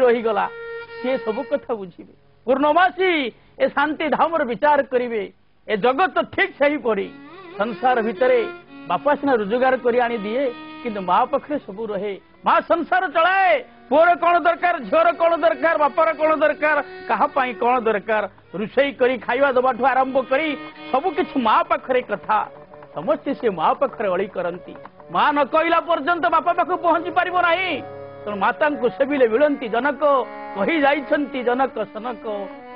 रहीगला सी सब कथा बुझे पूर्णमासी ए शांति धाम विचार करेंगे ए जगत ठीक से पड़ी संसार भितर बापा सिना रोजगार कर आनी दिए किंतु माँ पाखे सब रहे माँ संसार चलाए पुअर कौन दरकार झीर कौन दरकार बापार कौन दरकार कहापाई कौन दरकार रुषई करी खाइबा दबाठू आरंभ करी सबकिछ माँ पाखरे कथा समस्ते से माँ पाखरे अड़ी करती माँ न कहला पर्यंत बापा पाख पहुंची पारिबो नाही तेणु माता को सेविले मिलती जनक कही जाइछंती जनक सनक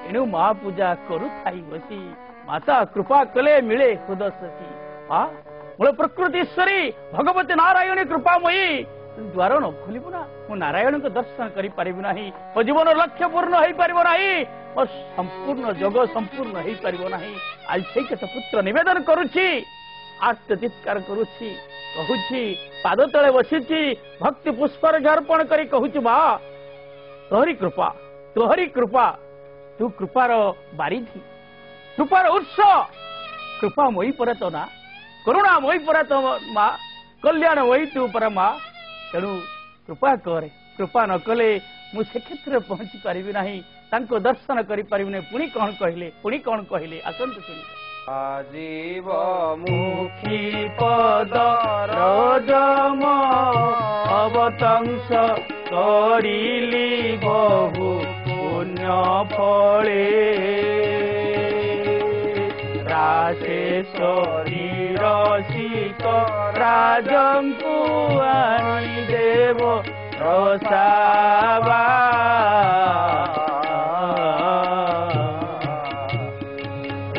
एणु माँ पूजा करू थाई बसी माता कृपा कले मिले हृदयसी हाँ मूल प्रकृतीश्वरी भगवती नारायणी कृपामयी द्वार न खोलू ना मु नारायण को दर्शन करें मो जीवन लक्ष्य पूर्ण हो पार ना मो संपूर्ण जग संपूर्ण हो पार ना आज से पुत्र निवेदन करुच्ची आर्त चित्कार करुच्ची कहूची पाद तले बसी भक्ति पुष्पर अर्पण कर कहूची माँ तोहरी कृपा तू कृपार बारिधि कृपार उत्स कृपा मोई पर तो ना करुणा मोई पर तो माँ कल्याण मोई तू पर माँ तेणु कृपा करे कृपा न कले मु से क्षेत्र पहुंची पारिबी नाही तांको दर्शन करि पारिबी नै पुणी कौन कहले आसंत सुनि आजीव मुखी पद रजम अवतंस करिली बहु पुण्य फले राजेश्वरी रसिक राजंकु आनी देव रसावा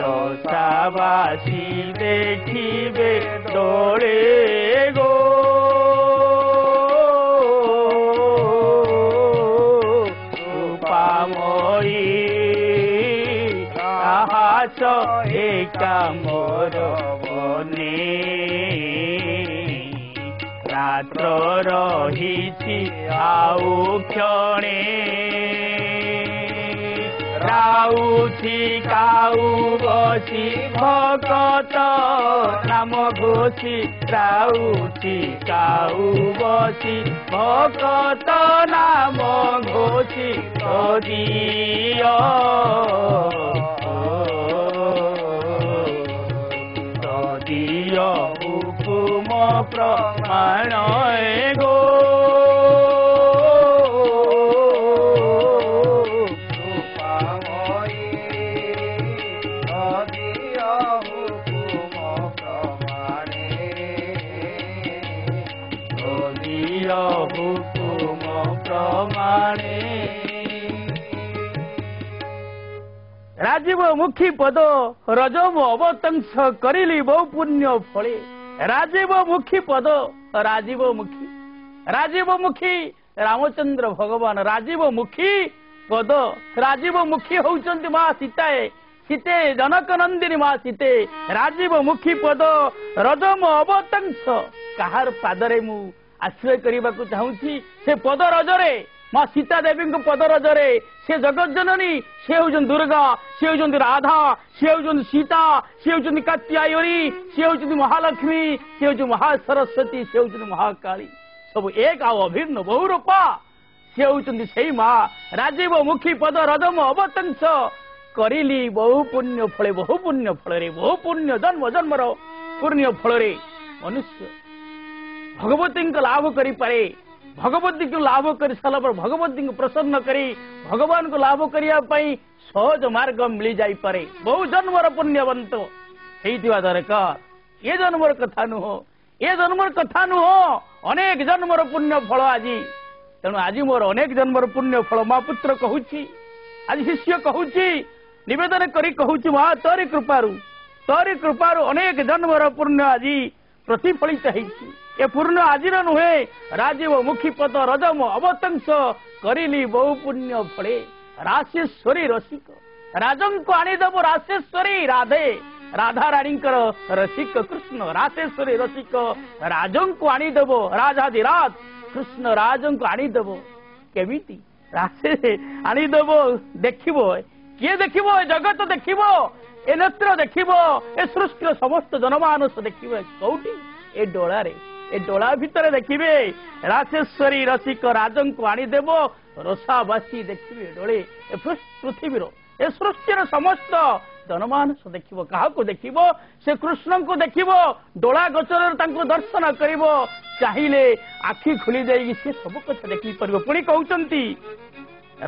रसावासी देखिबे डोले गो रूपामयी आहास एका मोर बने रात्र रही आउ क्षणे राउथी काउ बसी भगत नाम घोषी राउथी काउ बसी भगत नाम घोषी दिया हुकुम प्रमाण गो हुकुम प्रमाणे राजीव मुखी पद रजम अवतंस करिली बहु पुण्य फले राजीव मुखी पद राजीव मुखी रामचंद्र भगवान राजीव मुखी पद राजीव मुखी होउचंती मां सीते जनक नंदिनी मां सीते राजीव मुखी पद रजम अवतंस कहार पादरे मु आश्रय करने को चाहूँगी से पद रजरे माँ सीता देवी पद रजरे से जगत जननी से हूँ दुर्गा से हूँ राधा से हूँ सीता से हूँ कात्यायनी से हूँ महालक्ष्मी से हूँ महासरस्वती से हूँ महाकाली सब एक आ अभिन्न बहुरूपा से हूँ से माँ राजीव मुखी पद रजम अवतंस करिली बहु पुण्य फले बहु पुण्य जन्म जन्मर पुण्य फल मनुष्य भगवती को लाभ करी पारे भगवती को लाभ कर सारा पर भगवती को प्रसन्न करी भगवान को लाभ करने सहज मार्ग मिल जाई पारे बहु जन्मर पुण्यवंत होइतिबा दरकार ये जन्मर कथा नुह अनेक जन्मर पुण्य फल आज तेणु आज मोर अनेक जन्मर पुण्य फल माँ पुत्र कहूची आज शिष्य कहूची निवेदन करी कहूची माँ तोरी कृपारु अनेक जन्मर पुण्य आज प्रतिफलित होइछि ये पूर्ण आजिर नुहे राजीव मुखी पद रजम अवतंस करिली बहु पुण्य फले राशेश्वरी रसिक राजन को आनीदेव राशेश्वरी राधा रानी रसिक कृष्ण राशेश्वरी रसिक राजन को आनीदेव राजाधिराज कृष्ण राजन को आनीदेव केमिति राशे आनीदेव देखिबो किए देखिबो जगत देखिबो ए नेत्र देखिबो ए सृष्टि समस्त जनमानस देखिबो कौटी ए डोला भितर देखिए राशेश्वरी रसिक राजन को आनीदेव রসাবাসী দেখবে ডোলে এ পৃথিবীর এ সৃষ্টির সমস্ত জনমানস দেখিব কাহাକୁ ଦେଖିବ ସେ କୃଷ୍ଣଙ୍କୁ ଦେଖିବ ଡୋଳା ଗୋଚରରେ ତାଙ୍କୁ ଦର୍ଶନ କରିବ ଚାହିଁଲେ ଆଖି ଖୋଲି ଦେଇକି ସେ ସବୁ କଥା ଦେଖିପାରିବ ପୁଣି କହୁଛନ୍ତି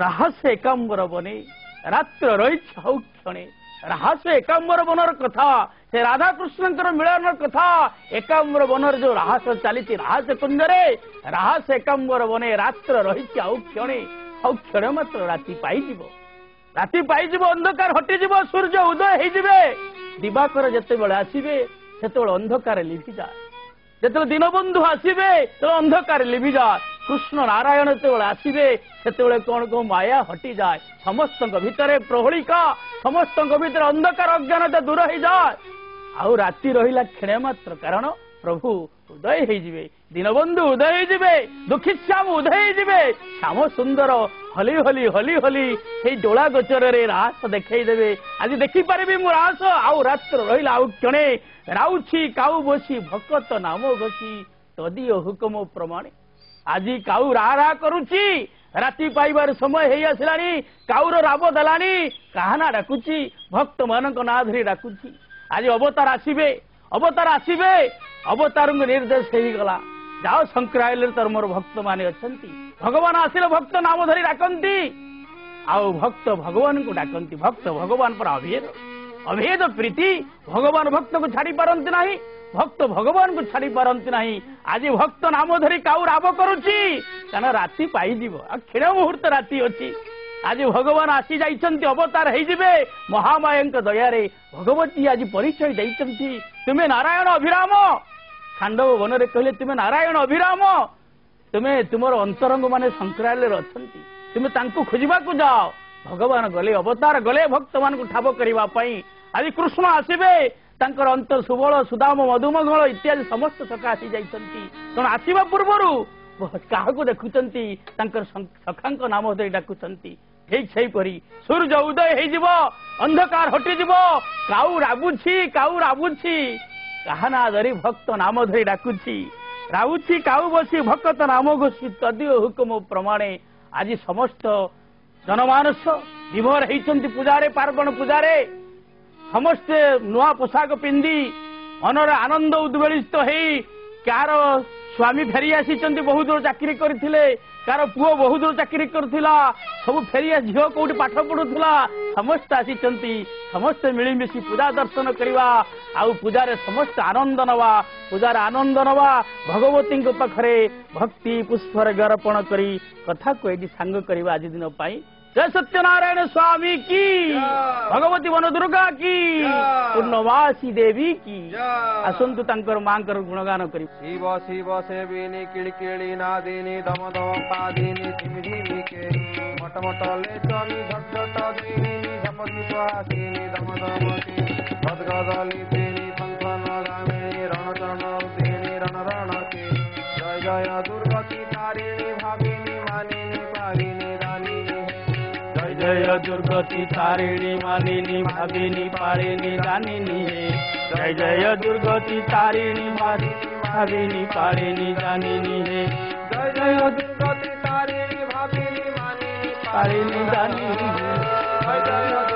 ରହସ୍ୟ ଏକାମ୍ବର ବନେ ରାତ୍ର ରହିଛି ହଉ କ୍ଷଣେ ରହସ୍ୟ ଏକାମ୍ବର ବନର କଥା ସେ ରାଧାକୃଷ୍ଣଙ୍କର ମିଳନର କଥା ଏକାମ୍ବର ବନର ଯୋଉ ରହସ୍ୟ ଚାଲିଛି ରହସ୍ୟ କୁଞ୍ଜରେ ରହସ୍ୟ ଏକାମ୍ବର ବନେ ରାତ୍ର ରହିଛି ଆଉ କ୍ଷଣେ ମାତ୍ର ରାତି ପାଇଯିବ ରାତି ପାଇଯିବ ଅନ୍ଧକାର ହଟିଯିବ ସୂର୍ଯ୍ୟ ଉଦୟ ହେଇଯିବେ ଦିବାକର ଯେତେବେଳେ ଆସିବେ ସେତେବେଳେ ଅନ୍ଧକାର ଲିଭିଯାଏ ଯେତେବେଳେ ଦୀନବନ୍ଧୁ ଆସିବେ ସେତେବେଳେ ଅନ୍ଧକାର ଲିଭିଯାଏ କୃଷ୍ଣ ନାରାୟଣ ଯେତେବେଳେ ଆସିବେ ସେତେବେଳେ କଣ କଣ ମାୟା ହଟିଯାଏ ସମସ୍ତଙ୍କ ଭିତରେ ପ୍ରହଳିକା ସମସ୍ତଙ୍କ ଭିତରେ ଅନ୍ଧକାର ଅଜ୍ଞାନତା ଦୂର ହେଇଯାଏ ଆଉ ରାତି ରହିଲା କ୍ଷଣେ ମାତ୍ର କାରଣ ପ୍ରଭୁ ଉଦୟ ହେଇଯିବେ ଦୀନବନ୍ଧୁ ଉଦୟ ହେଇଯିବେ ଦୁଃଖୀ ଶ୍ୟାମ ଉଦୟ ହେଇଯିବେ ଶ୍ୟାମ ସୁନ୍ଦର ହଲି ହଲି ହଲି ହଲି ସେଇ ଡୋଳା ଗୋଚରରେ ରାସ ଦେଖେଇଦେବେ ଆଜି ଦେଖିପାରିବି ମୁଁ ରାସ ଆଉ ରାତ୍ର ରହିଲା ଆଉ କ୍ଷଣେ ରାଉଛି କାଉ ବସି ଭକତ ନାମ ଘୋଷି ତଦୀୟ ହୁକୁମ ପ୍ରମାଣେ ଆଜି କାଉ ରା କରୁଛି ରାତି ପାଇବାର ସମୟ ହେଇ ଆସିଲାଣି କାଉର ରାବ ଦେଲାଣି କାହାନା ଡାକୁଛି ଭକ୍ତ ମାନଙ୍କ ନାଁ ଧରି ଡାକୁଛି ଆଜି ଅବତାର ଆସିବେ ଅବତାରଙ୍କୁ ନିର୍ଦ୍ଦେଶ ହେଇଗଲା ଯାଅ ସଂକ୍ରାଇଲେ ତୋର ମୋର ଭକ୍ତ ମାନେ ଅଛନ୍ତି ଭଗବାନ ଆସିଲେ ଭକ୍ତ ନାମ ଧରି ଡାକନ୍ତି ଆଉ ଭକ୍ତ ଭଗବାନଙ୍କୁ ଡାକନ୍ତି ଭକ୍ତ ଭଗବାନ ପର ଅଭେଦ ପ୍ରୀତି ଭଗବାନ ଭକ୍ତକୁ ଛାଡି ପାରନ୍ତି ନାହିଁ ଭକ୍ତ ଭଗବାନଙ୍କୁ ଛାଡି ପାରନ୍ତି ନାହିଁ ଆଜି ଭକ୍ତ ନାମ ଧରି କାଉ ରାବ କରୁଛି କାରଣ ରାତି ପାଇଯିବ ଆଉ କ୍ଷୀଣ ମୁହୂର୍ତ୍ତ ରାତି ଅଛି ଆଜି ଭଗବାନ ଆସି ଯାଇଛନ୍ତି ଅବତାର ହେଇଯିବେ ମହାମାୟାଙ୍କ ଦୟାରେ ଭଗବତୀ ଆଜି ପରିଚୟ ଦେଇଛନ୍ତି ତୁମେ ନାରାୟଣ ଅଭିରାମ ଖାଣ୍ଡବ ବନରେ କହିଲେ ତୁମେ ନାରାୟଣ ଅଭିରାମ ତୁମେ ତୁମର ଅନ୍ତରଙ୍ଗ ମାନେ ସଂକ୍ରାଳରେ ଅଛନ୍ତି ତୁମେ ତାଙ୍କୁ ଖୋଜିବାକୁ ଯାଅ ଭଗବାନ ଗଲେ ଅବତାର ଗଲେ ଭକ୍ତମାନଙ୍କୁ ଠାବ କରିବା ପାଇଁ ଆଜି କୃଷ୍ଣ ଆସିବେ ତାଙ୍କର ଅନ୍ତର ସୁବଳ ସୁଦାମ ମଧୁମଙ୍ଗଳ ଇତ୍ୟାଦି ସମସ୍ତ ସଖା ଆସି ଯାଇଛନ୍ତି ତେଣୁ ଆସିବା ପୂର୍ବରୁ କାହାକୁ ଦେଖୁଛନ୍ତି ତାଙ୍କର ସଖାଙ୍କ ନାମ ଧରି ଡାକୁଛନ୍ତି ଠିକ ସେହିପରି ସୂର୍ଯ୍ୟ ଉଦୟ ହେଇଯିବ ଅନ୍ଧକାର ହଟିଯିବ କାଉ ରାବୁଛି କାହା ନା ଧରି ଭକ୍ତ ନାମ ଧରି ଡାକୁଛି ରାଉଛି କାଉ ବସି ଭକ୍ତ ନାମ ଘୋଷି ତଦୀୟ ହୁକୁମ ପ୍ରମାଣେ ଆଜି ସମସ୍ତ ଜନମାନସ ବିଭୋର ହେଇଛନ୍ତି ପୂଜାରେ ପାର୍ବଣ ପୂଜାରେ ସମସ୍ତେ ନୂଆ ପୋଷାକ ପିନ୍ଧି ମନରେ ଆନନ୍ଦ ଉଦ୍ବେଳିତ ହେଇ କାହାର ସ୍ୱାମୀ ଫେରି ଆସିଛନ୍ତି ବହୁ ଦୂର ଚାକିରି କରିଥିଲେ କାହାର ପୁଅ ବହୁ ଦୂର ଚାକିରି କରୁଥିଲା ସବୁ ଫେରିଆ ଝିଅ କୋଉଠି ପାଠ ପଢୁଥିଲା ସମସ୍ତେ ଆସିଛନ୍ତି ସମସ୍ତେ ମିଳିମିଶି ପୂଜା ଦର୍ଶନ କରିବା ଆଉ ପୂଜାରେ ସମସ୍ତେ ଆନନ୍ଦ ନେବା ଭଗବତୀଙ୍କ ପାଖରେ ଭକ୍ତି ପୁଷ୍ପରେ ଅର୍ପଣ କରି କଥାକୁ ଏଠି ସାଙ୍ଗ କରିବା ଆଜି ଦିନ ପାଇଁ जय सत्यनारायण स्वामी की भगवती वन दुर्गा की पूर्णवासी देवी की आसंतु तांकर मांकर गुणगान करी शिव शिव सेविनी किळकिळी नादिनी दम दम पादिनी झिमि झिमि के मट मट लेचनी झट झट दिनी झपति सुहासिनी दम दम के गद गद लिपिनी फन दामिनी रण चरण उदिनी रण रण के जय जय दुर्गति तारिणी भागिनी मानिनी पारिणी रानिनी जय दुर्गति तारिणी मानिनी भागिनी पारिणी रानिनी हे जय जय दुर्गति तारिणी भागिनी पारिणी रानिनी हे जय जय दुर्गति तारिणी भागिनी मानिनी पारिणी रानिनी हे जय जय